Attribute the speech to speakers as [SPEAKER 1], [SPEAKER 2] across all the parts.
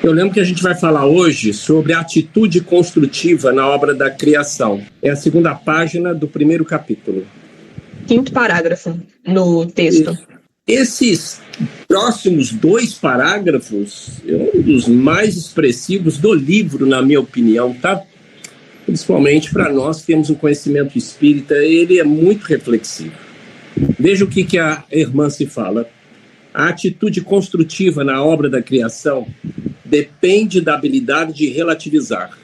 [SPEAKER 1] Eu lembro que a gente vai falar hoje sobre a atitude construtiva na obra da criação. É a segunda página do primeiro capítulo.
[SPEAKER 2] Quinto parágrafo no texto.
[SPEAKER 1] Esses próximos 2 parágrafos é um dos mais expressivos do livro, na minha opinião, tá? Principalmente para nós que temos um conhecimento espírita, ele é muito reflexivo. Veja o que a irmã se fala. A atitude construtiva na obra da criação depende da habilidade de relativizar.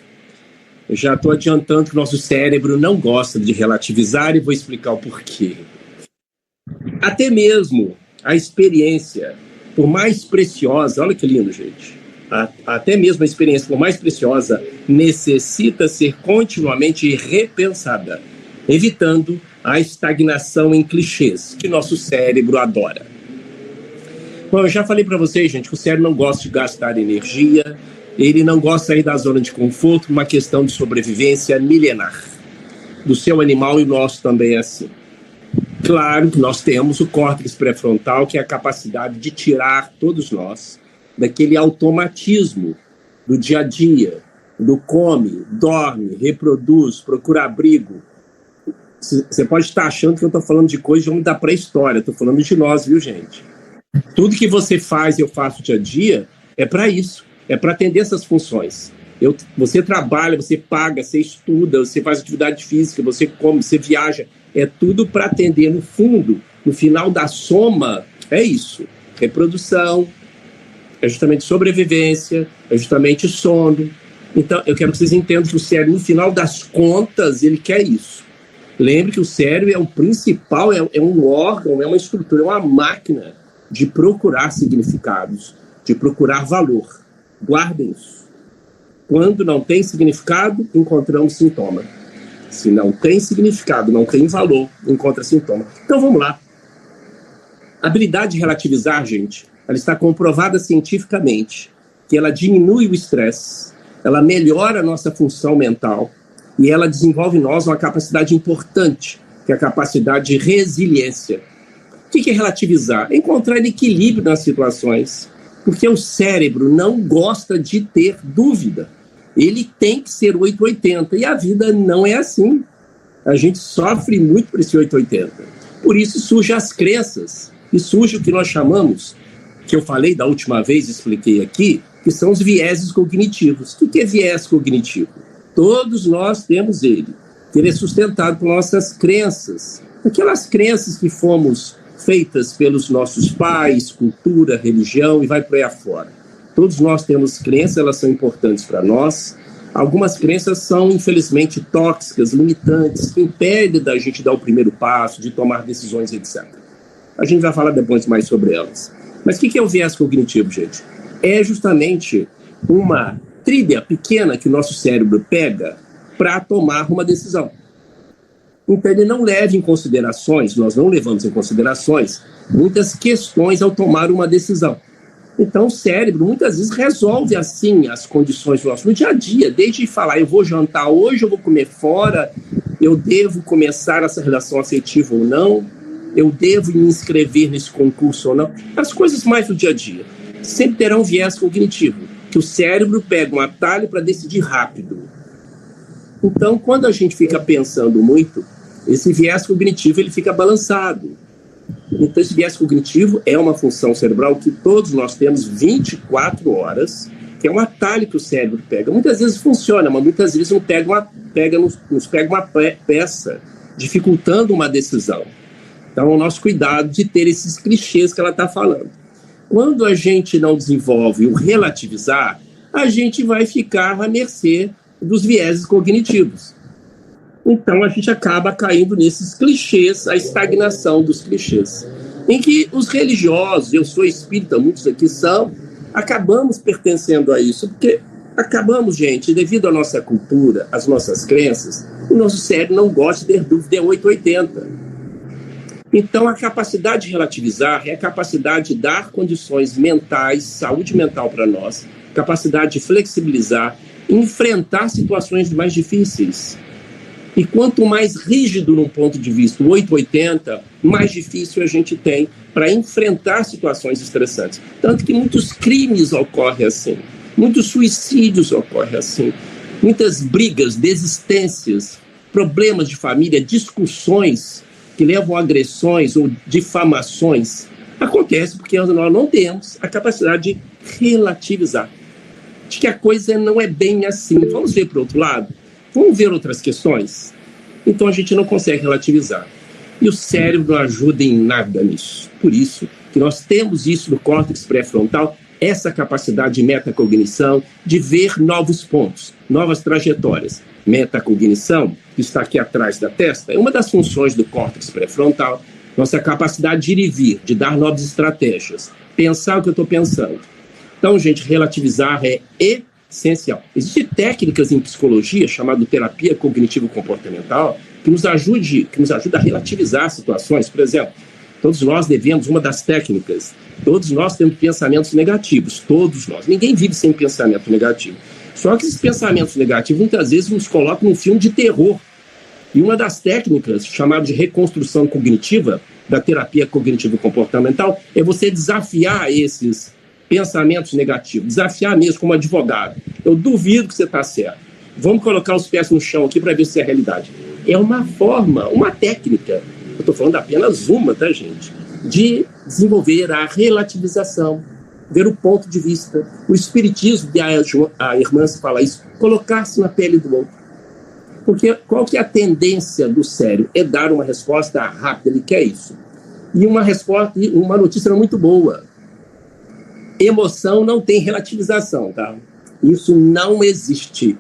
[SPEAKER 1] Eu já estou adiantando que o nosso cérebro não gosta de relativizar e vou explicar o porquê. Até mesmo a experiência, por mais preciosa, olha que lindo, gente, até mesmo a experiência, por mais preciosa, necessita ser continuamente repensada, evitando a estagnação em clichês, que nosso cérebro adora. Bom, eu já falei para vocês, gente, que o cérebro não gosta de gastar energia, ele não gosta de sair da zona de conforto, uma questão de sobrevivência milenar. Do seu animal e o nosso também é assim. Claro que nós temos o córtex pré-frontal, que é a capacidade de tirar todos nós daquele automatismo do dia a dia, do come, dorme, reproduz, procura abrigo. Você pode estar achando que eu estou falando de coisa de homem da pré-história, estou falando de nós, viu, gente? Tudo que você faz e eu faço dia a dia é para isso, é para atender essas funções. Você trabalha, você paga, você estuda, você faz atividade física, você come, você viaja, é tudo para atender no fundo, no final da soma, é isso. Reprodução, é justamente sobrevivência, é justamente sono. Então, eu quero que vocês entendam que o cérebro, no final das contas, ele quer isso. Lembre que o cérebro é o principal, é um órgão, é uma estrutura, é uma máquina de procurar significados, de procurar valor. Guardem isso. Quando não tem significado, encontramos sintoma. Se não tem significado, não tem valor, encontra sintoma. Então vamos lá. A habilidade de relativizar, gente, ela está comprovada cientificamente que ela diminui o estresse, ela melhora a nossa função mental e ela desenvolve em nós uma capacidade importante, que é a capacidade de resiliência. O que é relativizar? É encontrar equilíbrio nas situações, porque o cérebro não gosta de ter dúvida. Ele tem que ser 880, e a vida não é assim. A gente sofre muito por esse 880. Por isso surgem as crenças, e surge o que nós chamamos, que eu falei da última vez, expliquei aqui, que são os vieses cognitivos. O que é viés cognitivo? Todos nós temos ele. Ele é sustentado por nossas crenças. Aquelas crenças que fomos feitas pelos nossos pais, cultura, religião e vai por aí afora. Todos nós temos crenças, elas são importantes para nós. Algumas crenças são, infelizmente, tóxicas, limitantes, que impedem da gente dar o primeiro passo, de tomar decisões, etc. A gente vai falar depois mais sobre elas. Mas o que é o viés cognitivo, gente? É justamente uma trilha pequena que o nosso cérebro pega para tomar uma decisão. Então, ele não leva em considerações, nós não levamos em considerações muitas questões ao tomar uma decisão. Então, o cérebro, muitas vezes, resolve, assim, as condições do nosso no dia a dia, desde falar, eu vou jantar hoje, eu vou comer fora, eu devo começar essa relação afetiva ou não, eu devo me inscrever nesse concurso ou não. As coisas mais do dia a dia sempre terão um viés cognitivo, que o cérebro pega um atalho para decidir rápido. Então, quando a gente fica pensando muito, esse viés cognitivo ele fica balançado. Então, esse viés cognitivo é uma função cerebral que todos nós temos 24 horas, que é um atalho que o cérebro pega. Muitas vezes funciona, mas muitas vezes nos pega uma peça, dificultando uma decisão. Então, o nosso cuidado de ter esses clichês que ela está falando. Quando a gente não desenvolve o relativizar, a gente vai ficar à mercê dos vieses cognitivos. Então, a gente acaba caindo nesses clichês, a estagnação dos clichês. Em que os religiosos, eu sou espírita, muitos aqui são, acabamos pertencendo a isso, porque acabamos, gente, devido à nossa cultura, às nossas crenças, o nosso cérebro não gosta de ter dúvida, é 880. Então, a capacidade de relativizar é a capacidade de dar condições mentais, saúde mental para nós, capacidade de flexibilizar, enfrentar situações mais difíceis. E quanto mais rígido num ponto de vista, o 880, mais difícil a gente tem para enfrentar situações estressantes. Tanto que muitos crimes ocorrem assim. Muitos suicídios ocorrem assim. Muitas brigas, desistências, problemas de família, discussões que levam a agressões ou difamações. Acontece porque nós não temos a capacidade de relativizar. De que a coisa não é bem assim. Vamos ver para o outro lado? Vamos ver outras questões? Então a gente não consegue relativizar. E o cérebro não ajuda em nada nisso. Por isso que nós temos isso no córtex pré-frontal, essa capacidade de metacognição, de ver novos pontos, novas trajetórias. Metacognição, que está aqui atrás da testa, é uma das funções do córtex pré-frontal, nossa capacidade de ir e vir, de dar novas estratégias, pensar o que eu estou pensando. Então, gente, relativizar é essencial. Existem técnicas em psicologia, chamada terapia cognitivo-comportamental, que nos ajuda a relativizar situações. Por exemplo, todos nós devemos, uma das técnicas, todos nós temos pensamentos negativos, todos nós. Ninguém vive sem pensamento negativo. Só que esses pensamentos negativos, muitas vezes, nos colocam num filme de terror. E uma das técnicas, chamada de reconstrução cognitiva, da terapia cognitivo-comportamental, é você desafiar esses pensamentos negativos, desafiar mesmo como advogado. Eu duvido que você está certo. Vamos colocar os pés no chão aqui para ver se é a realidade. É uma forma, uma técnica, eu estou falando apenas uma, tá, gente, de desenvolver a relativização, ver o ponto de vista, o espiritismo, que a irmã se fala isso, colocar-se na pele do outro. Porque qual que é a tendência do cérebro? É dar uma resposta rápida, ele quer isso. E uma notícia muito boa. Emoção não tem relativização, tá? Isso não existe.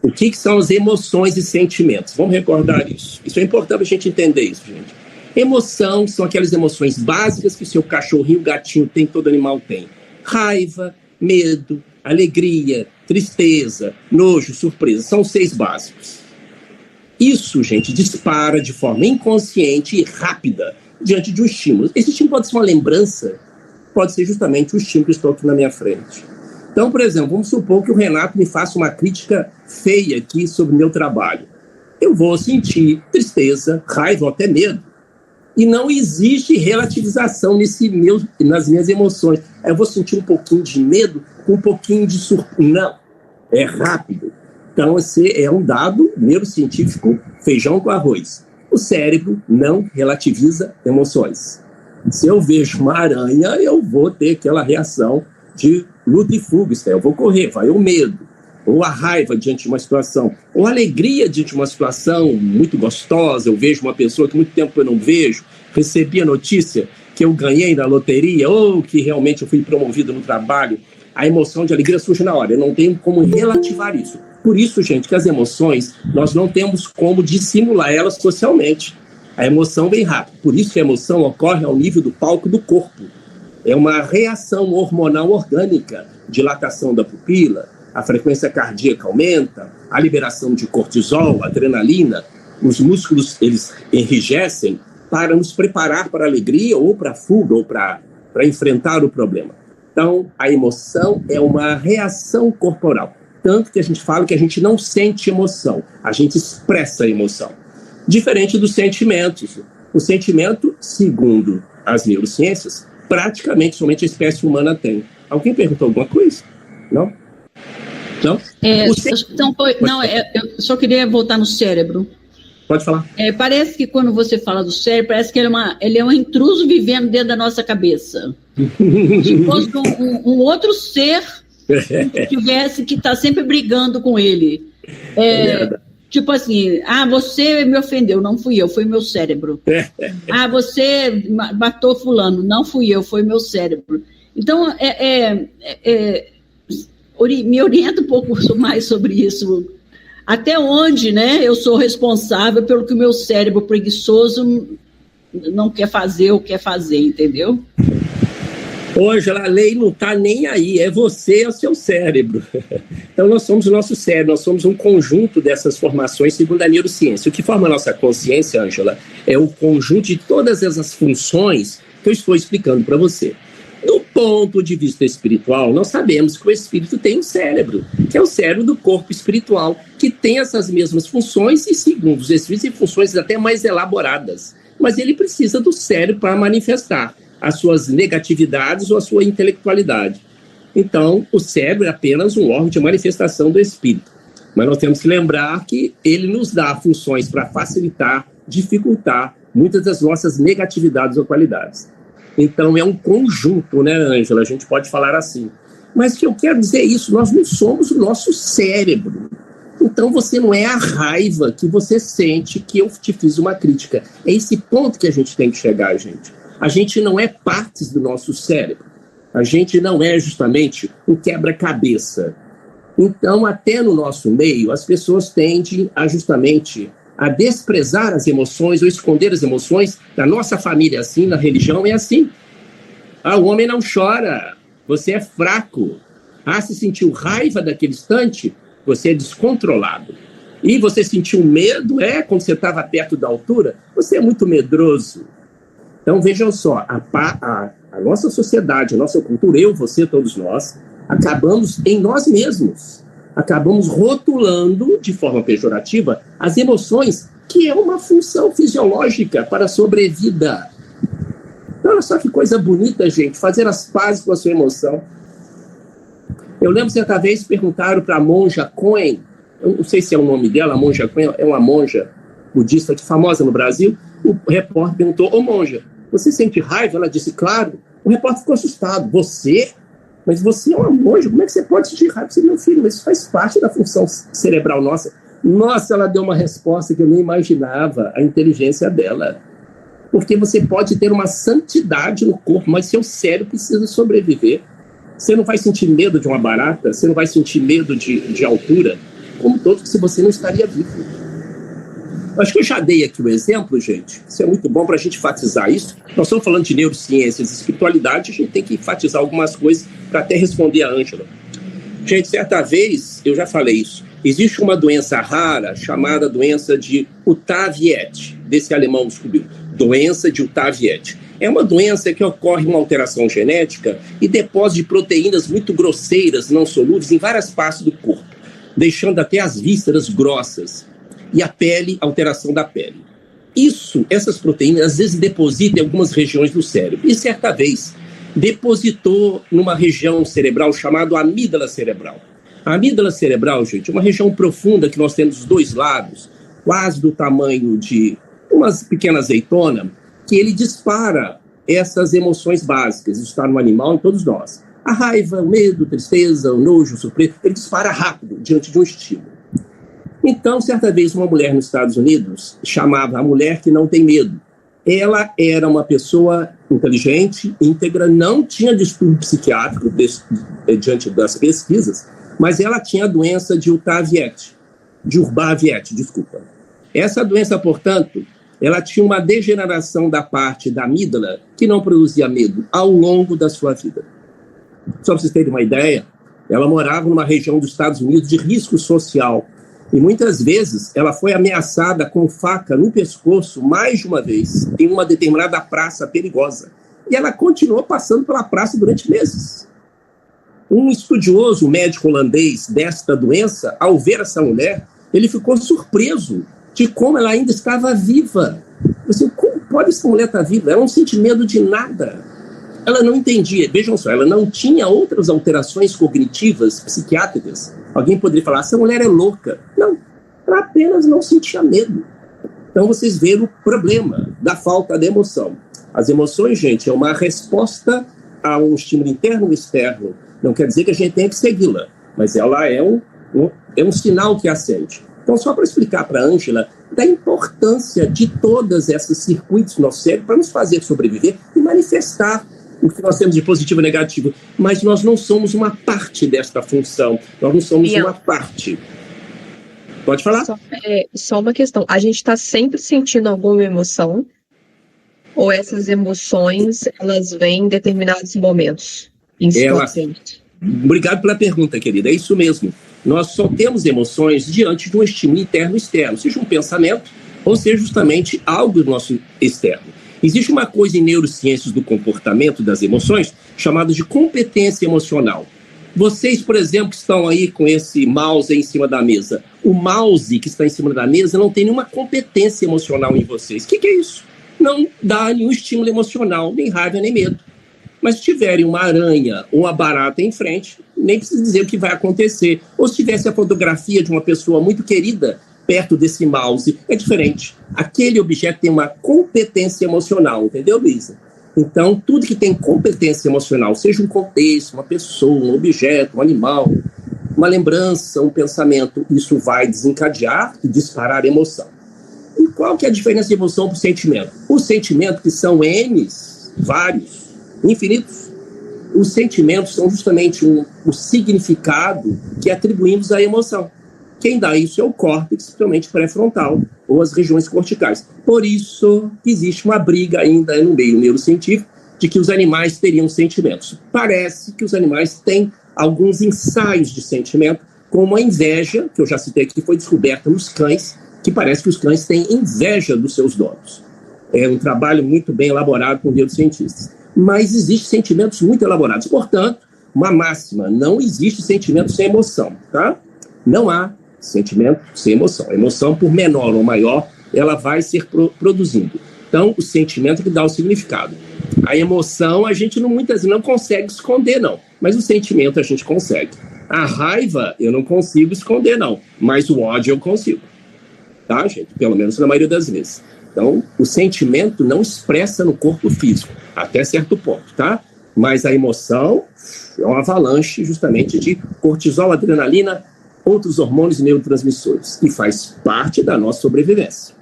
[SPEAKER 1] O que são as emoções e sentimentos? Vamos recordar isso. Isso é importante a gente entender isso, gente. Emoção são aquelas emoções básicas que o seu cachorrinho, gatinho tem, todo animal tem. Raiva, medo, alegria, tristeza, nojo, surpresa. São 6 básicos. Isso, gente, dispara de forma inconsciente e rápida diante de um estímulo. Esse estímulo pode ser uma lembrança, pode ser justamente o estímulo que estou aqui na minha frente. Então, por exemplo, vamos supor que o Renato me faça uma crítica feia aqui sobre o meu trabalho. Eu vou sentir tristeza, raiva ou até medo. E não existe relativização nas minhas emoções. Aí eu vou sentir um pouquinho de medo com um pouquinho de surpresa. Não, é rápido. Então, esse é um dado neurocientífico, feijão com arroz. O cérebro não relativiza emoções. Se eu vejo uma aranha, eu vou ter aquela reação de luta e fuga. Eu vou correr, vai o medo, ou a raiva diante de uma situação, ou a alegria diante de uma situação muito gostosa. Eu vejo uma pessoa que muito tempo eu não vejo, recebi a notícia que eu ganhei na loteria, ou que realmente eu fui promovido no trabalho. A emoção de alegria surge na hora, eu não tenho como relativar isso. Por isso, gente, que as emoções, nós não temos como dissimular elas socialmente. A emoção vem rápido. Por isso que a emoção ocorre ao nível do palco do corpo. É uma reação hormonal orgânica, dilatação da pupila, a frequência cardíaca aumenta, a liberação de cortisol, adrenalina, os músculos eles enrijecem para nos preparar para a alegria ou para a fuga ou para enfrentar o problema. Então, a emoção é uma reação corporal. Tanto que a gente fala que a gente não sente emoção, a gente expressa a emoção. Diferente dos sentimentos. O sentimento, segundo as neurociências, praticamente somente a espécie humana tem. Alguém perguntou alguma coisa? Não? Não?
[SPEAKER 3] Eu só queria voltar no cérebro.
[SPEAKER 1] Pode falar.
[SPEAKER 3] Parece que quando você fala do cérebro, parece que ele é um intruso vivendo dentro da nossa cabeça. Se fosse um outro ser que está sempre brigando com ele. Tipo assim, você me ofendeu, não fui eu, foi meu cérebro. Você matou fulano, não fui eu, foi meu cérebro. Então, me orienta um pouco mais sobre isso. Até onde, né, eu sou responsável pelo que o meu cérebro preguiçoso não quer fazer ou quer fazer, entendeu?
[SPEAKER 1] Ângela, a lei não está nem aí, é você, é o seu cérebro. Então nós somos o nosso cérebro, nós somos um conjunto dessas formações segundo a neurociência. O que forma a nossa consciência, Ângela, é o conjunto de todas essas funções que eu estou explicando para você. Do ponto de vista espiritual, nós sabemos que o espírito tem um cérebro, que é o cérebro do corpo espiritual, que tem essas mesmas funções e, segundo os espíritos, tem funções até mais elaboradas. Mas ele precisa do cérebro para manifestar as suas negatividades ou a sua intelectualidade. Então, o cérebro é apenas um órgão de manifestação do espírito. Mas nós temos que lembrar que ele nos dá funções para facilitar, dificultar muitas das nossas negatividades ou qualidades. Então, é um conjunto, né, Ângela? A gente pode falar assim. Mas o que eu quero dizer é isso, nós não somos o nosso cérebro. Então, você não é a raiva que você sente que eu te fiz uma crítica. É esse ponto que a gente tem que chegar, gente. A gente não é partes do nosso cérebro. A gente não é justamente um quebra-cabeça. Então, até no nosso meio, as pessoas tendem justamente a desprezar as emoções ou esconder as emoções. Na nossa família é assim, na religião é assim. O homem não chora, você é fraco. Se sentiu raiva daquele instante, você é descontrolado. E você sentiu medo, quando você estava perto da altura, você é muito medroso. Então, vejam só, a nossa sociedade, a nossa cultura, eu, você, todos nós, acabamos em nós mesmos. Acabamos rotulando, de forma pejorativa, as emoções, que é uma função fisiológica para a sobrevida. Então, olha só que coisa bonita, gente, fazer as pazes com a sua emoção. Eu lembro certa vez perguntaram para a monja Coen, eu não sei se é o nome dela, a monja Coen, é uma monja budista famosa no Brasil. O repórter perguntou: monja, você sente raiva? Ela disse: claro. O repórter ficou assustado. Você? Mas você é uma monja, como é que você pode sentir raiva? Você, meu filho, mas isso faz parte da função cerebral nossa. Nossa, ela deu uma resposta que eu nem imaginava, a inteligência dela. Porque você pode ter uma santidade no corpo, mas seu cérebro precisa sobreviver. Você não vai sentir medo de uma barata, você não vai sentir medo de altura, como todos, se você não estaria vivo. Acho que eu já dei aqui o exemplo, gente. Isso é muito bom para a gente enfatizar isso. Nós estamos falando de neurociências e espiritualidade, a gente tem que enfatizar algumas coisas para até responder a Ângela. Gente, certa vez, eu já falei isso, existe uma doença rara chamada doença de Utaviet, desse alemão descobriu. Doença de Utaviet. É uma doença que ocorre uma alteração genética e depósito de proteínas muito grosseiras, não solúveis, em várias partes do corpo, deixando até as vísceras grossas. E a pele, alteração da pele. Essas proteínas, às vezes depositam em algumas regiões do cérebro. E certa vez, depositou numa região cerebral chamada amígdala cerebral. A amígdala cerebral, gente, é uma região profunda que nós temos dos dois lados, quase do tamanho de uma pequena azeitona, que ele dispara essas emoções básicas. Isso está no animal, em todos nós. A raiva, o medo, a tristeza, o nojo, o surpresa, ele dispara rápido diante de um estímulo. Então, certa vez, uma mulher nos Estados Unidos chamava a mulher que não tem medo. Ela era uma pessoa inteligente, íntegra, não tinha distúrbio psiquiátrico diante das pesquisas, mas ela tinha a doença de Utaviet, de Urbaviet, desculpa. Essa doença, portanto, ela tinha uma degeneração da parte da amígdala que não produzia medo ao longo da sua vida. Só para vocês terem uma ideia, ela morava numa região dos Estados Unidos de risco social. E muitas vezes ela foi ameaçada com faca no pescoço mais de uma vez em uma determinada praça perigosa. E ela continuou passando pela praça durante meses. Um estudioso médico holandês desta doença, ao ver essa mulher, ele ficou surpreso de como ela ainda estava viva. Assim, como pode essa mulher estar viva? Ela não sente medo de nada. Ela não entendia, vejam só, ela não tinha outras alterações cognitivas, psiquiátricas. Alguém poderia falar: essa mulher é louca. Não, ela apenas não sentia medo. Então vocês veem o problema da falta de emoção. As emoções, gente, é uma resposta a um estímulo interno e externo. Não quer dizer que a gente tenha que segui-la, mas ela é um sinal que acende. Então, só para explicar para a Ângela da importância de todos esses circuitos no nosso cérebro para nos fazer sobreviver e manifestar o que nós temos de positivo e negativo. Mas nós não somos uma parte desta função. Nós não somos uma parte. Pode falar?
[SPEAKER 2] Só uma questão. A gente está sempre sentindo alguma emoção? Ou essas emoções, elas vêm em determinados momentos?
[SPEAKER 1] Obrigado pela pergunta, querida. É isso mesmo. Nós só temos emoções diante de um estímulo interno e externo, seja um pensamento ou seja justamente algo do nosso externo. Existe uma coisa em neurociências do comportamento das emoções chamada de competência emocional. Vocês, por exemplo, que estão aí com esse mouse aí em cima da mesa, o mouse que está em cima da mesa não tem nenhuma competência emocional em vocês. O que é isso? Não dá nenhum estímulo emocional, nem raiva, nem medo. Mas se tiverem uma aranha ou uma barata em frente, nem precisa dizer o que vai acontecer. Ou se tivesse a fotografia de uma pessoa muito querida perto desse mouse, é diferente. Aquele objeto tem uma competência emocional, entendeu, Luísa? Então, tudo que tem competência emocional, seja um contexto, uma pessoa, um objeto, um animal, uma lembrança, um pensamento, isso vai desencadear e disparar emoção. E qual que é a diferença de emoção para o sentimento? O sentimento, que são N's, vários, infinitos, os sentimentos são justamente o significado que atribuímos à emoção. Quem dá isso é o córtex, principalmente pré-frontal, ou as regiões corticais. Por isso existe uma briga ainda no meio neurocientífico de que os animais teriam sentimentos. Parece que os animais têm alguns ensaios de sentimento, como a inveja, que eu já citei aqui, que foi descoberta nos cães, que parece que os cães têm inveja dos seus donos. É um trabalho muito bem elaborado com neurocientistas. Mas existem sentimentos muito elaborados. Portanto, uma máxima, não existe sentimento sem emoção, tá? Não há sentimento sem emoção. A emoção, por menor ou maior, ela vai ser produzindo. Então, o sentimento é que dá o significado. A emoção, a gente muitas vezes não consegue esconder, não. Mas o sentimento a gente consegue. A raiva, eu não consigo esconder, não. Mas o ódio eu consigo. Tá, gente? Pelo menos na maioria das vezes. Então, o sentimento não expressa no corpo físico, até certo ponto, tá? Mas a emoção é uma avalanche, justamente, de cortisol, adrenalina, outros hormônios e neurotransmissores, e faz parte da nossa sobrevivência.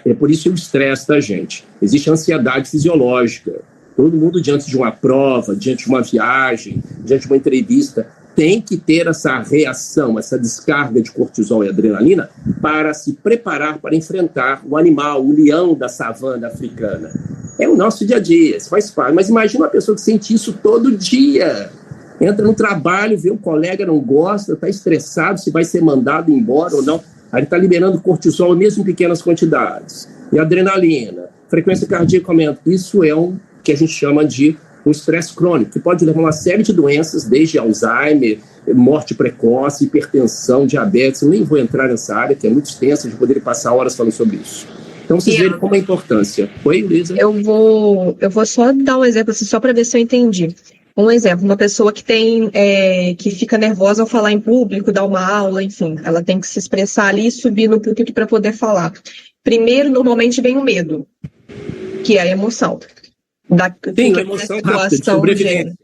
[SPEAKER 1] É por isso o estresse da gente. Existe ansiedade fisiológica. Todo mundo, diante de uma prova, diante de uma viagem, diante de uma entrevista, tem que ter essa reação, essa descarga de cortisol e adrenalina para se preparar para enfrentar o animal, o leão da savana africana. É o nosso dia a dia, isso faz parte. Mas imagina uma pessoa que sente isso todo dia. Entra no trabalho, vê um colega, não gosta, está estressado, se vai ser mandado embora ou não. Aí ele está liberando cortisol mesmo em pequenas quantidades. E adrenalina, frequência cardíaca aumenta. Isso é o que a gente chama de um estresse crônico, que pode levar a uma série de doenças, desde Alzheimer, morte precoce, hipertensão, diabetes. Eu nem vou entrar nessa área, que é muito extensa, de poder passar horas falando sobre isso. Então, vocês verem como é a importância. Oi, Luísa?
[SPEAKER 2] Eu vou só dar um exemplo, assim, só para ver se eu entendi. Um exemplo, uma pessoa que que fica nervosa ao falar em público, dar uma aula, enfim, ela tem que se expressar ali e subir no público para poder falar. Primeiro, normalmente, vem o medo, que é a emoção.
[SPEAKER 1] Sim, a emoção rápida, de sobrevivência.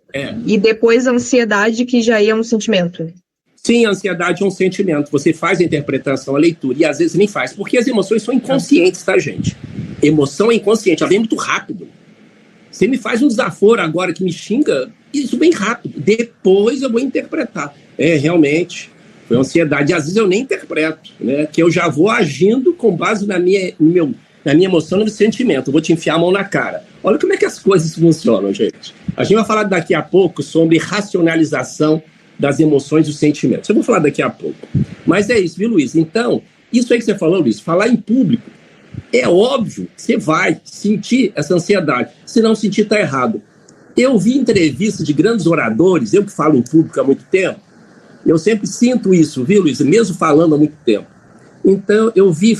[SPEAKER 2] E depois a ansiedade, que já é um sentimento.
[SPEAKER 1] Sim, a ansiedade é um sentimento. Você faz a interpretação, a leitura, e às vezes nem faz, porque as emoções são inconscientes, tá, gente? Emoção é inconsciente, ela vem muito rápido. Você me faz um desaforo agora que me xinga, isso bem rápido. Depois eu vou interpretar. Realmente, foi ansiedade. E às vezes eu nem interpreto, né? Que eu já vou agindo com base na minha emoção, no meu sentimento. Eu vou te enfiar a mão na cara. Olha como é que as coisas funcionam, gente. A gente vai falar daqui a pouco sobre racionalização das emoções e dos sentimentos. Eu vou falar daqui a pouco. Mas é isso, viu, Luiz? Então, isso aí que você falou, Luiz, falar em público, é óbvio que você vai sentir essa ansiedade. Se não sentir, está errado. Eu vi entrevistas de grandes oradores, eu que falo em público há muito tempo, eu sempre sinto isso, viu, Luiz? Mesmo falando há muito tempo. Então, eu vi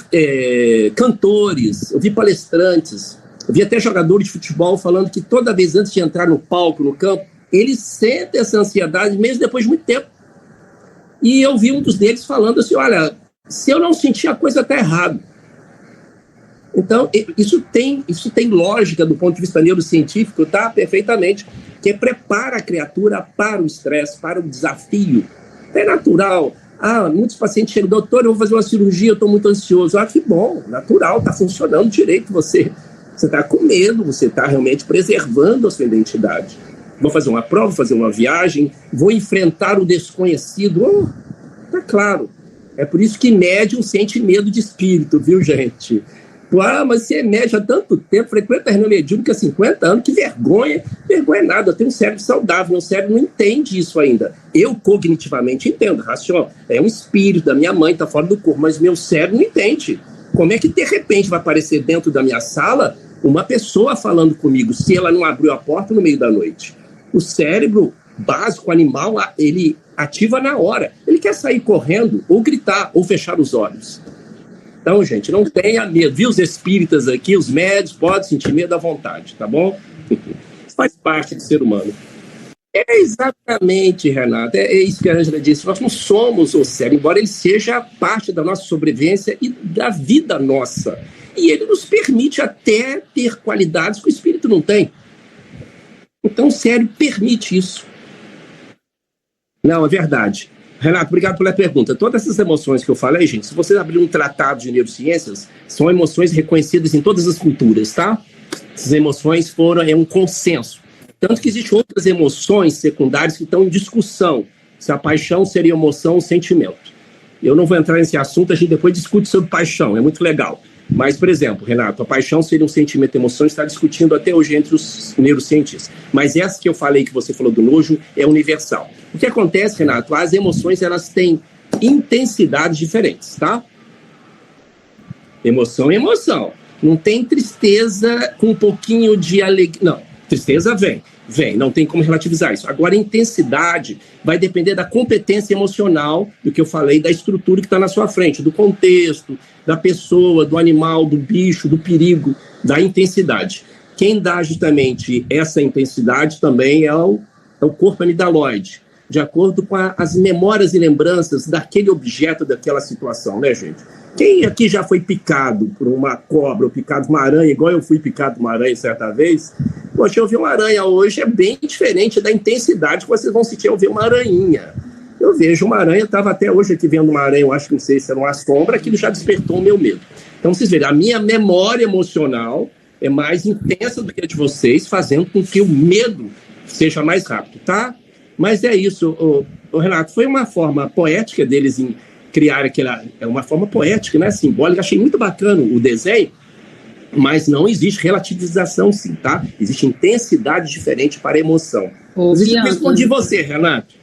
[SPEAKER 1] cantores, eu vi palestrantes, eu vi até jogadores de futebol falando que toda vez antes de entrar no palco, no campo, eles sentem essa ansiedade mesmo depois de muito tempo. E eu vi um dos deles falando assim, olha, se eu não sentir, a coisa está errada. Então, isso tem lógica do ponto de vista neurocientífico, tá? Perfeitamente, que prepara a criatura para o estresse, para o desafio. É natural. Muitos pacientes chegam, doutor, eu vou fazer uma cirurgia, eu estou muito ansioso. Que bom, natural, está funcionando direito. Você está com medo, você está realmente preservando a sua identidade. Vou fazer uma prova, vou fazer uma viagem, vou enfrentar o desconhecido. Tá claro. É por isso que médium sente medo de espírito, viu, gente? Mas você é médium há tanto tempo, frequenta a reunião mediúnica há 50 anos, que vergonha. Vergonha é nada, eu tenho um cérebro saudável, meu cérebro não entende isso ainda. Eu cognitivamente entendo, racional. É um espírito da minha mãe, está fora do corpo, mas meu cérebro não entende. Como é que de repente vai aparecer dentro da minha sala uma pessoa falando comigo, se ela não abriu a porta no meio da noite? O cérebro básico, animal, ele ativa na hora. Ele quer sair correndo, ou gritar, ou fechar os olhos. Então, gente, não tenha medo. Viu os espíritas aqui, os médios, podem sentir medo à vontade, tá bom? faz parte do ser humano. É exatamente, Renato, é isso que a Ângela disse, nós não somos o cérebro, embora ele seja parte da nossa sobrevivência e da vida nossa. E ele nos permite até ter qualidades que o espírito não tem. Então o cérebro permite isso. Não, é verdade. Renato, obrigado pela pergunta. Todas essas emoções que eu falei, gente, se vocês abrirem um tratado de neurociências, são emoções reconhecidas em todas as culturas, tá? Essas emoções é um consenso. Tanto que existem outras emoções secundárias que estão em discussão. Se a paixão seria emoção ou sentimento. Eu não vou entrar nesse assunto, a gente depois discute sobre paixão, é muito legal. Mas, por exemplo, Renato, a paixão seria um sentimento e emoção, está discutindo até hoje entre os neurocientistas. Mas essa que eu falei, que você falou do nojo, é universal. O que acontece, Renato, as emoções, elas têm intensidades diferentes, tá? Emoção é emoção. Não tem tristeza com um pouquinho de alegria. Não, tristeza vem, não tem como relativizar isso. Agora, a intensidade vai depender da competência emocional, do que eu falei, da estrutura que está na sua frente, do contexto, da pessoa, do animal, do bicho, do perigo, da intensidade. Quem dá justamente essa intensidade também é o corpo amidaloide, de acordo com as memórias e lembranças daquele objeto, daquela situação, né, gente? Quem aqui já foi picado por uma cobra ou picado por uma aranha, igual eu fui picado por uma aranha certa vez? Poxa, eu vi uma aranha hoje, é bem diferente da intensidade que vocês vão sentir ao ver uma aranhinha. Eu vejo uma aranha, estava até hoje aqui vendo uma aranha, eu acho que não sei se era uma sombra, aquilo já despertou o meu medo. Então, vocês verem, a minha memória emocional é mais intensa do que a de vocês, fazendo com que o medo seja mais rápido, tá? Mas é isso, Renato, foi uma forma poética deles em criar aquela... É uma forma poética, né, simbólica. Achei muito bacana o desenho, mas não existe relativização, sim, tá? Existe intensidade diferente para a emoção. Mas eu respondi você, Renato.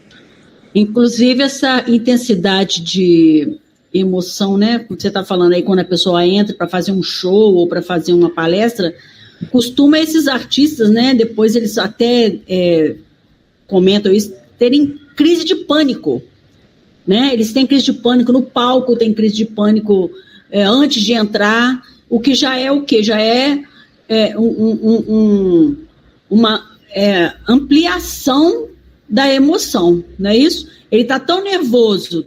[SPEAKER 3] Inclusive, essa intensidade de emoção, né? Você está falando aí, quando a pessoa entra para fazer um show ou para fazer uma palestra, costuma esses artistas, né? Depois eles até comentam isso, terem crise de pânico, né? Eles têm crise de pânico no palco, tem crise de pânico antes de entrar, o que já é o quê? Já é uma ampliação da emoção, não é isso? Ele está tão nervoso,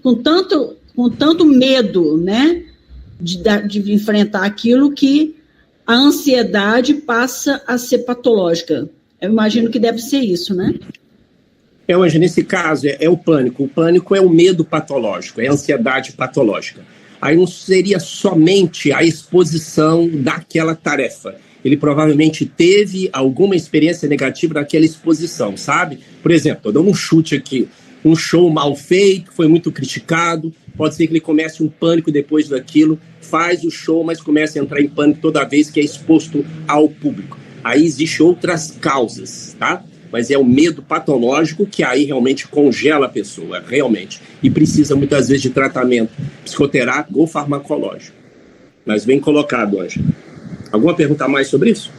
[SPEAKER 3] com tanto medo, né, de enfrentar aquilo, que a ansiedade passa a ser patológica. Eu imagino que deve ser isso, né?
[SPEAKER 1] Hoje, nesse caso, é o pânico. O pânico é o medo patológico, é a ansiedade patológica. Aí não seria somente a exposição daquela tarefa. Ele provavelmente teve alguma experiência negativa naquela exposição, sabe? Por exemplo, estou dando um chute aqui, um show mal feito, foi muito criticado, pode ser que ele comece um pânico depois daquilo, faz o show, mas começa a entrar em pânico toda vez que é exposto ao público. Aí existem outras causas, tá? Mas é o medo patológico que aí realmente congela a pessoa, realmente. E precisa muitas vezes de tratamento psicoterápico ou farmacológico. Mas bem colocado, Ângela. Alguma pergunta a mais sobre isso?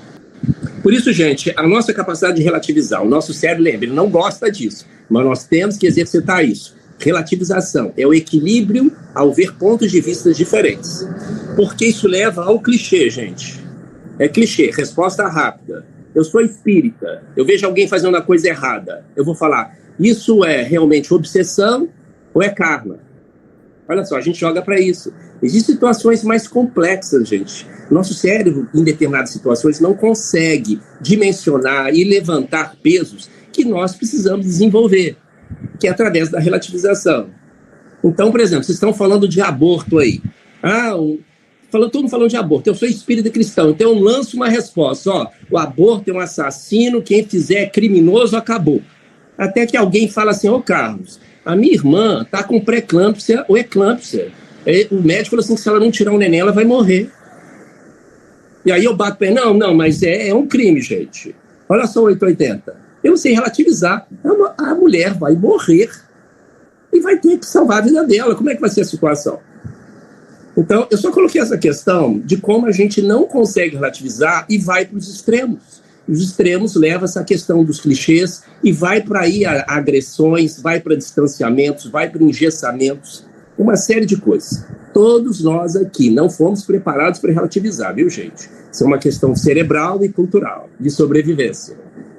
[SPEAKER 1] Por isso, gente, a nossa capacidade de relativizar, o nosso cérebro, lembra, ele não gosta disso, mas nós temos que exercitar isso. Relativização é o equilíbrio ao ver pontos de vista diferentes. Porque isso leva ao clichê, gente. É clichê, resposta rápida. Eu sou espírita, eu vejo alguém fazendo a coisa errada. Eu vou falar, isso é realmente obsessão ou é karma? Olha só, a gente joga para isso. Existem situações mais complexas, gente. Nosso cérebro, em determinadas situações, não consegue dimensionar e levantar pesos que nós precisamos desenvolver, que é através da relativização. Então, por exemplo, vocês estão falando de aborto aí. Todo mundo falando de aborto. Eu sou espírita cristão, então eu lanço uma resposta. Ó, o aborto é um assassino, quem fizer é criminoso, acabou. Até que alguém fala assim, Carlos, a minha irmã está com pré-eclâmpsia ou eclâmpsia. O médico falou assim, que se ela não tirar o neném, ela vai morrer. E aí eu bato para ele, não, mas é um crime, gente. Olha só o 880. Eu não sei relativizar. A mulher vai morrer e vai ter que salvar a vida dela. Como é que vai ser a situação? Então, eu só coloquei essa questão de como a gente não consegue relativizar e vai para os extremos. Os extremos levam essa questão dos clichês e vai para aí a agressões, vai para distanciamentos, vai para engessamentos. uma série de coisas. Todos nós aqui não fomos preparados para relativizar, viu, gente? Isso é uma questão cerebral e cultural, de sobrevivência.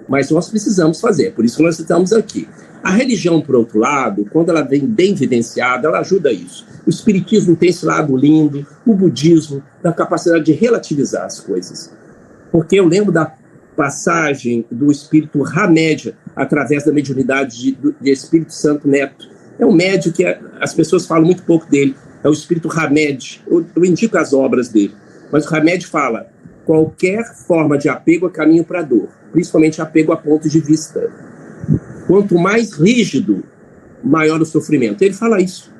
[SPEAKER 1] Mas nós precisamos fazer, por isso que nós estamos aqui. A religião, por outro lado, quando ela vem bem vivenciada, ela ajuda isso. O espiritismo tem esse lado lindo, o budismo, da capacidade de relativizar as coisas. Porque eu lembro da passagem do espírito Hamed, através da mediunidade de Espírito Santo Neto. É um médium que as pessoas falam muito pouco dele, é o espírito Hamed. Eu indico as obras dele. Mas o Hamed fala, qualquer forma de apego é caminho para a dor, principalmente apego a ponto de vista. Quanto mais rígido, maior o sofrimento. Ele fala isso.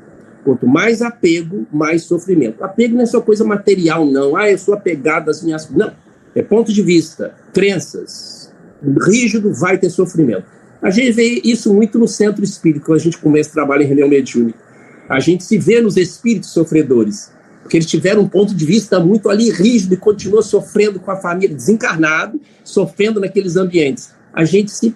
[SPEAKER 1] Quanto mais apego, mais sofrimento. Apego não é só coisa material, não. Eu sou apegado às minhas... Não. É ponto de vista, crenças. Rígido vai ter sofrimento. A gente vê isso muito no centro espírita, quando a gente começa a trabalhar em reunião mediúnica. A gente se vê nos espíritos sofredores, porque eles tiveram um ponto de vista muito ali rígido e continuam sofrendo com a família, desencarnado, sofrendo naqueles ambientes. A gente se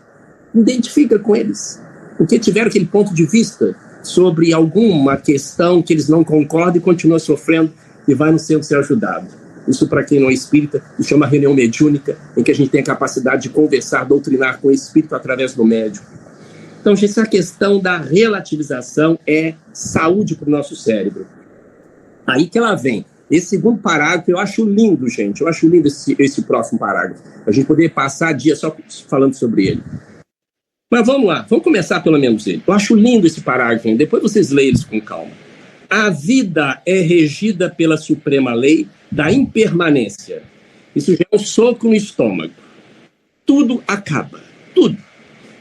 [SPEAKER 1] identifica com eles, porque tiveram aquele ponto de vista sobre alguma questão que eles não concordam e continuam sofrendo e vai no centro ser ajudado. Isso, para quem não é espírita, se chama reunião mediúnica, em que a gente tem a capacidade de conversar, doutrinar com o espírito através do médium. Então, gente, essa questão da relativização é saúde para o nosso cérebro. Aí que ela vem. Esse segundo parágrafo eu acho lindo, gente. Eu acho lindo esse próximo parágrafo. A gente poder passar dias só falando sobre ele. Mas vamos lá, vamos começar pelo menos ele. Eu acho lindo esse parágrafo, hein? Depois vocês leiam eles com calma. A vida é regida pela suprema lei da impermanência. Isso já é um soco no estômago. Tudo acaba, tudo.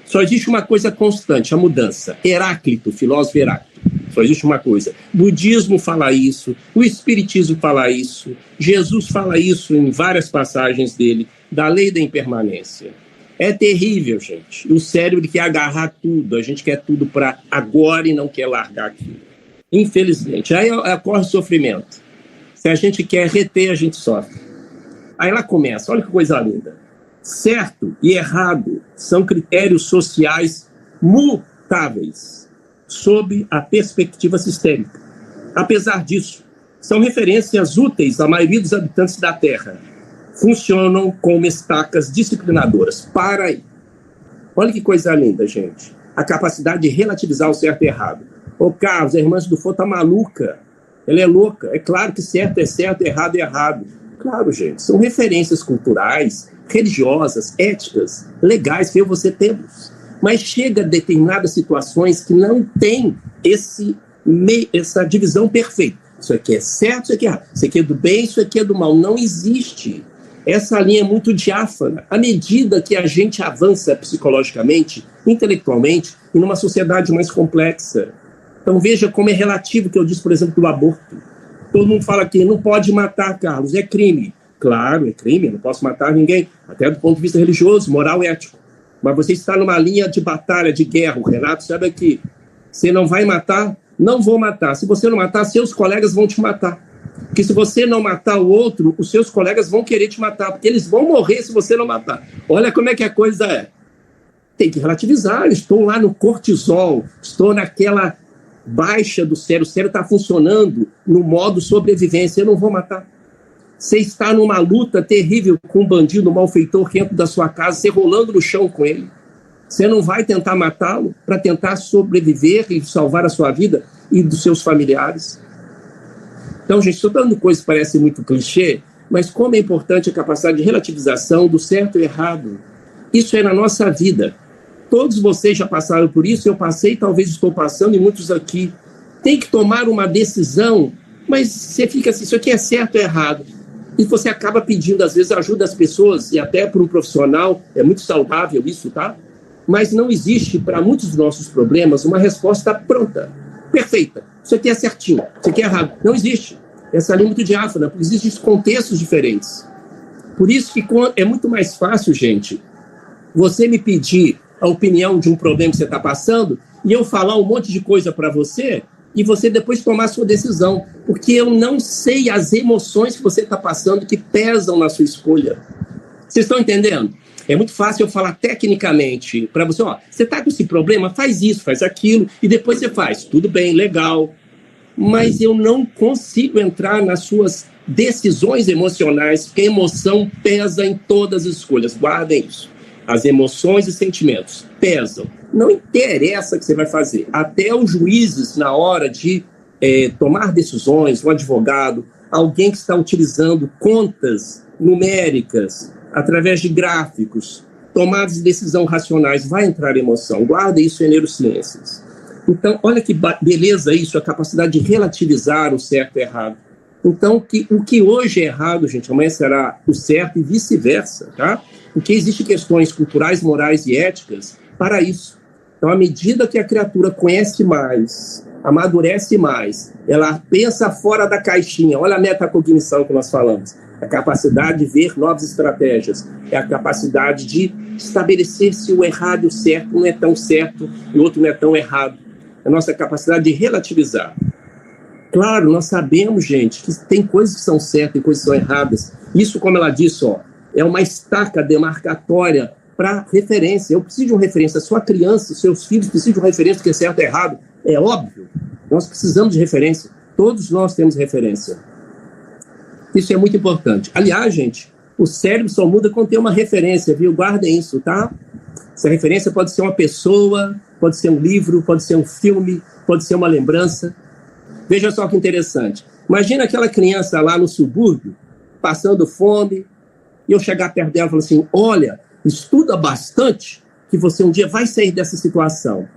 [SPEAKER 1] Só existe uma coisa constante, a mudança. Heráclito, filósofo Heráclito. Só existe uma coisa. Budismo fala isso, o espiritismo fala isso, Jesus fala isso em várias passagens dele, da lei da impermanência. É terrível, gente. O cérebro quer agarrar tudo, a gente quer tudo para agora e não quer largar aquilo. Infelizmente. Aí ocorre o sofrimento. Se a gente quer reter, a gente sofre. Aí ela começa, olha que coisa linda. Certo e errado são critérios sociais mutáveis, sob a perspectiva sistêmica. Apesar disso, são referências úteis à maioria dos habitantes da Terra. Funcionam como estacas disciplinadoras. Para aí. Olha que coisa linda, gente. A capacidade de relativizar o certo e errado. Ô, Carlos, a irmã do Fô tá maluca. Ela é louca. É claro que certo, errado é errado. Claro, gente. São referências culturais, religiosas, éticas, legais que eu e você temos. Mas chega a determinadas situações que não tem essa divisão perfeita. Isso aqui é certo, isso aqui é errado. Isso aqui é do bem, isso aqui é do mal. Não existe. Essa linha é muito diáfana. À medida que a gente avança psicologicamente, intelectualmente, e numa sociedade mais complexa. Então veja como é relativo o que eu disse, por exemplo, do aborto. Todo mundo fala que não pode matar, Carlos, é crime. Claro, é crime, eu não posso matar ninguém, até do ponto de vista religioso, moral e ético. Mas você está numa linha de batalha, de guerra. O Renato sabe aqui. Você não vai matar? Não vou matar. Se você não matar, seus colegas vão te matar. Porque se você não matar o outro, os seus colegas vão querer te matar, porque eles vão morrer se você não matar. Olha como é que a coisa é. Tem que relativizar. Eu estou lá no cortisol, estou naquela baixa do cérebro, o cérebro está funcionando no modo sobrevivência, eu não vou matar. Você está numa luta terrível com um bandido, um malfeitor que entra da sua casa, você rolando no chão com ele. Você não vai tentar matá-lo para tentar sobreviver e salvar a sua vida e dos seus familiares? Então, gente, estou dando coisas que parecem muito clichê, mas como é importante a capacidade de relativização do certo e errado. Isso é na nossa vida. Todos vocês já passaram por isso, eu passei, talvez estou passando, e muitos aqui. Tem que tomar uma decisão, mas você fica assim, isso aqui é certo ou errado? E você acaba pedindo, às vezes, ajuda das pessoas, e até para um profissional, é muito saudável isso, tá? Mas não existe, para muitos dos nossos problemas, uma resposta pronta, perfeita. Isso aqui é certinho, isso aqui é errado. Não existe. Essa linha é muito diáfana, porque existem contextos diferentes. Por isso que é muito mais fácil, gente, você me pedir a opinião de um problema que você está passando e eu falar um monte de coisa para você e você depois tomar a sua decisão, porque eu não sei as emoções que você está passando que pesam na sua escolha. Vocês estão entendendo? É muito fácil eu falar tecnicamente para você, ó, você está com esse problema, faz isso, faz aquilo, e depois você faz. Tudo bem, legal. mas eu não consigo entrar nas suas decisões emocionais, porque a emoção pesa em todas as escolhas. Guardem isso. As emoções e sentimentos pesam. Não interessa o que você vai fazer. Até os juízes, na hora de tomar decisões, um advogado, alguém que está utilizando contas numéricas, através de gráficos, tomadas de decisão racionais, vai entrar emoção. Guarda isso em neurociências. Então, olha que beleza isso, a capacidade de relativizar o certo e errado. Então, o que hoje é errado, gente, amanhã será o certo e vice-versa, tá? Porque existem questões culturais, morais e éticas para isso. Então, à medida que a criatura conhece mais, amadurece mais, ela pensa fora da caixinha, olha a metacognição que nós falamos, a capacidade de ver novas estratégias, é a capacidade de estabelecer se o errado e o certo não é tão certo e o outro não é tão errado. A nossa capacidade de relativizar. Claro, nós sabemos, gente, que tem coisas que são certas e coisas que são erradas. Isso, como ela disse, é uma estaca demarcatória para referência. Eu preciso de uma referência. A sua criança, seus filhos precisam de uma referência do que é certo e errado. É óbvio. Nós precisamos de referência. Todos nós temos referência. Isso é muito importante. Aliás, gente, o cérebro só muda quando tem uma referência, viu? Guardem isso, tá? Essa referência pode ser uma pessoa, pode ser um livro, pode ser um filme, pode ser uma lembrança. Veja só que interessante. Imagina aquela criança lá no subúrbio, passando fome, e eu chegar perto dela e falar assim, olha, estuda bastante que você um dia vai sair dessa situação.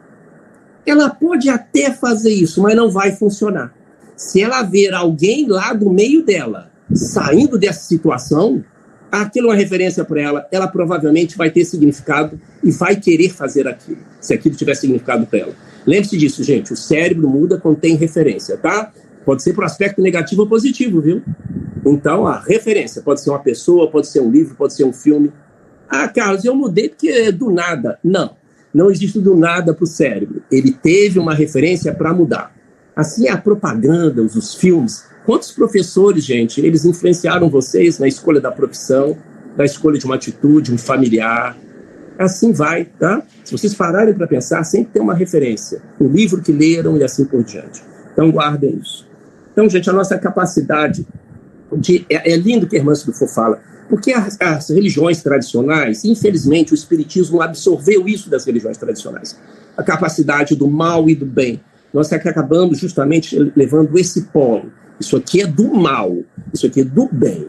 [SPEAKER 1] Ela pode até fazer isso, mas não vai funcionar. Se ela ver alguém lá do meio dela saindo dessa situação, aquilo é uma referência para ela, ela provavelmente vai ter significado e vai querer fazer aquilo, se aquilo tiver significado para ela. Lembre-se disso, gente, o cérebro muda quando tem referência, tá? Pode ser por aspecto negativo ou positivo, viu? Então, a referência pode ser uma pessoa, pode ser um livro, pode ser um filme. Ah, Carlos, eu mudei porque é do nada. Não existe do nada para o cérebro. Ele teve uma referência para mudar. Assim, a propaganda, os filmes. Quantos professores, gente, eles influenciaram vocês na escolha da profissão, na escolha de uma atitude, um familiar? Assim vai, tá? Se vocês pararem para pensar, sempre tem uma referência. O livro que leram e assim por diante. Então, guardem isso. Então, gente, a nossa capacidade de... É lindo que a irmã Dufour fala, porque as religiões tradicionais, infelizmente, o espiritismo absorveu isso das religiões tradicionais. A capacidade do mal e do bem. Nós acabamos justamente levando esse polo. Isso aqui é do mal, isso aqui é do bem.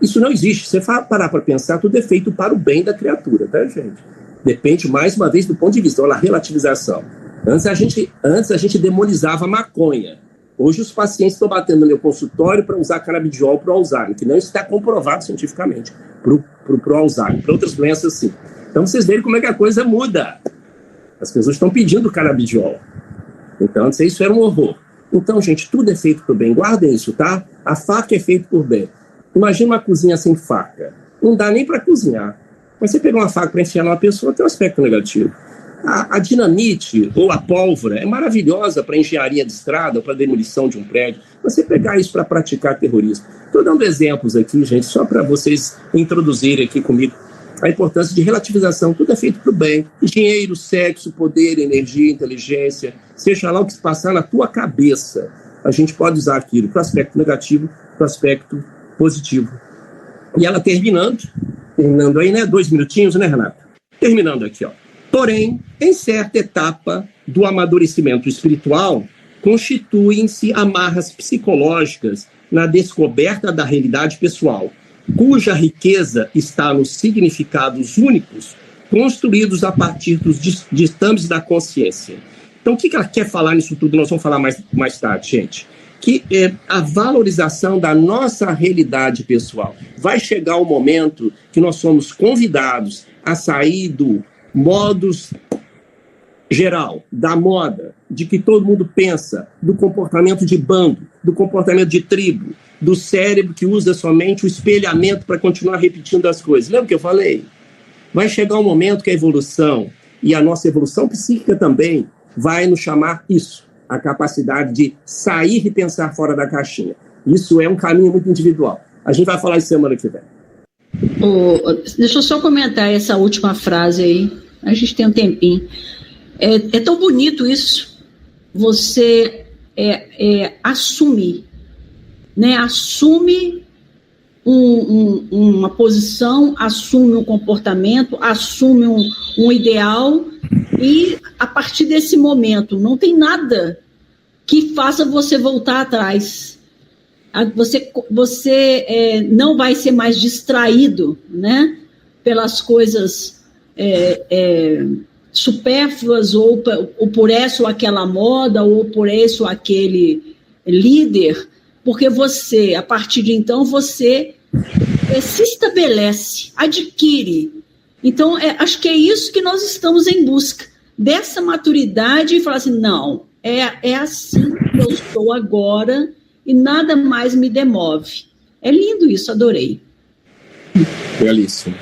[SPEAKER 1] Isso não existe. Se você parar para pensar, tudo é feito para o bem da criatura, tá, gente? Depende, mais uma vez, do ponto de vista, olha a relativização. Antes a gente demonizava a maconha. Hoje os pacientes estão batendo no meu consultório para usar canabidiol para o Alzheimer, que não está comprovado cientificamente para o Alzheimer, para outras doenças sim. Então vocês veem como é que a coisa muda. As pessoas estão pedindo canabidiol. Então antes isso era um horror. Então, gente, tudo é feito por bem. Guardem isso, tá? A faca é feita por bem. Imagina uma cozinha sem faca. Não dá nem para cozinhar. Mas você pegar uma faca para enfiar numa pessoa, tem um aspecto negativo. A dinamite ou a pólvora é maravilhosa para engenharia de estrada ou para demolição de um prédio. Você pegar isso para praticar terrorismo. Estou dando exemplos aqui, gente, só para vocês introduzirem aqui comigo a importância de relativização. Tudo é feito para o bem. Dinheiro, sexo, poder, energia, inteligência, seja lá o que se passar na tua cabeça, a gente pode usar aquilo para o aspecto negativo, para o aspecto positivo. E ela terminando aí, né? 2 minutinhos, né, Renata? Terminando aqui, ó. Porém, em certa etapa do amadurecimento espiritual, constituem-se amarras psicológicas na descoberta da realidade pessoal, cuja riqueza está nos significados únicos construídos a partir dos ditames da consciência. Então, o que ela quer falar nisso tudo? Nós vamos falar mais tarde, gente. Que é a valorização da nossa realidade pessoal. Vai chegar o momento que nós somos convidados a sair do modus geral, da moda, de que todo mundo pensa, do comportamento de bando, do comportamento de tribo, do cérebro que usa somente o espelhamento para continuar repetindo as coisas. Lembra o que eu falei? Vai chegar um momento que a evolução, e a nossa evolução psíquica também, vai nos chamar isso, a capacidade de sair e pensar fora da caixinha. Isso é um caminho muito individual. A gente vai falar isso semana que vem.
[SPEAKER 3] Deixa eu só comentar essa última frase aí. A gente tem um tempinho. É tão bonito isso. Você assume, né? Assume uma posição, assume um comportamento, assume um ideal, e a partir desse momento não tem nada que faça você voltar atrás. Você não vai ser mais distraído, né, pelas coisas supérfluas, ou por essa ou aquela moda, ou por esse ou aquele líder, porque você, a partir de então, você se estabelece, adquire. Então, acho que é isso que nós estamos em busca, dessa maturidade, e falar assim, não, é assim que eu estou agora, e nada mais me demove. É lindo isso, adorei.
[SPEAKER 1] Belíssimo.